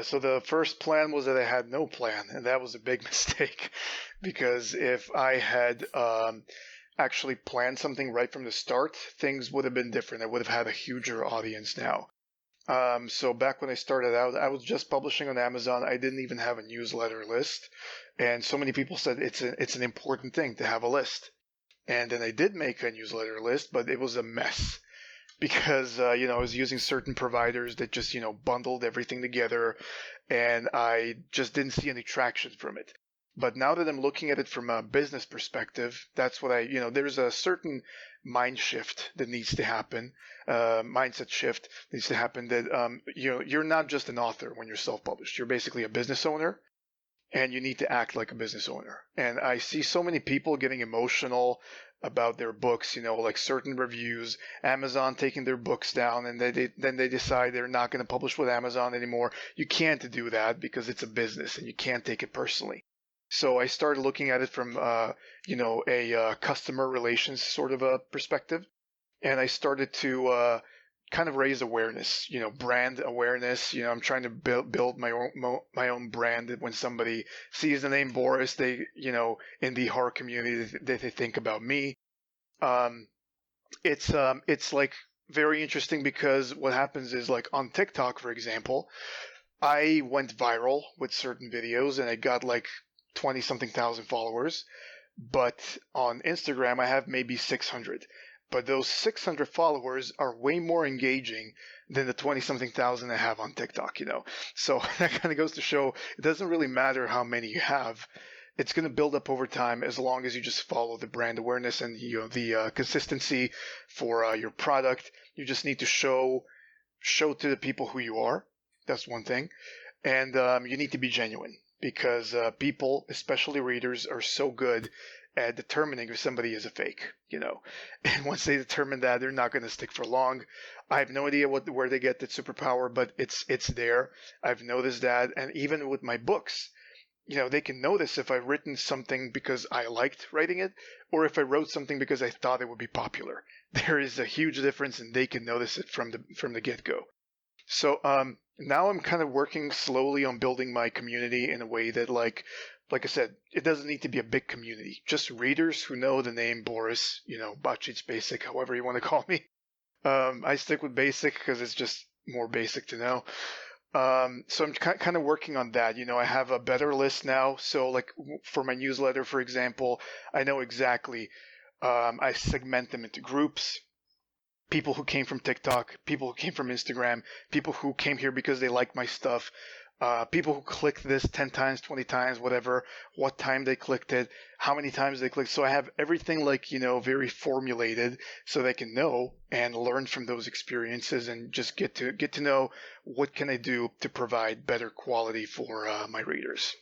Yeah, so the first plan was that I had no plan, and that was a big mistake because if I had actually planned something right from the start, things would have been different. I would have had a huger audience now. So back when I started out, I was just publishing on Amazon. I didn't even have a newsletter list, and so many people said it's an important thing to have a list. And then I did make a newsletter list, but it was a mess because I was using certain providers that just bundled everything together, and I just didn't see any traction from it. But now that I'm looking at it from a business perspective, that's what there's a certain mind shift that needs to happen, mindset shift needs to happen that you're not just an author when you're self-published. You're basically a business owner, and you need to act like a business owner. And I see so many people getting emotional about their books, like certain reviews, Amazon taking their books down, and then they decide they're not going to publish with Amazon anymore. You can't do that because it's a business and you can't take it personally. So I started looking at it from, a customer relations sort of a perspective. And I started to kind of raise awareness, brand awareness. I'm trying to build my own brand. When somebody sees the name Boris, they, in the horror community, they think about me. Um, it's like very interesting because what happens is, like, on TikTok, for example, I went viral with certain videos and I got like 20 something thousand followers. But on Instagram, I have maybe 600. But those 600 followers are way more engaging than the 20 something thousand I have on TikTok. So that kind of goes to show it doesn't really matter how many you have. It's going to build up over time as long as you just follow the brand awareness and the consistency for your product. You just need to show to the people who you are. That's one thing. And you need to be genuine because people, especially readers, are so good at determining if somebody is a fake. And once they determine that, they're not going to stick for long. I have no idea where they get that superpower, but it's there. I've noticed that, and even with my books, they can notice if I've written something because I liked writing it, or if I wrote something because I thought it would be popular. There is a huge difference, and they can notice it from the get-go. So now I'm kind of working slowly on building my community in a way that, like I said, it doesn't need to be a big community. Just readers who know the name Boris, Bacic, Bacic, however you want to call me. I stick with Bacic because it's just more basic to know. So I'm kind of working on that. I have a better list now. So, like, for my newsletter, for example, I know exactly. I segment them into groups. People who came from TikTok, people who came from Instagram, people who came here because they like my stuff, people who clicked this 10 times, 20 times, whatever, what time they clicked it, how many times they clicked. So I have everything, like, very formulated so they can know and learn from those experiences and just get to know what can I do to provide better quality for my readers.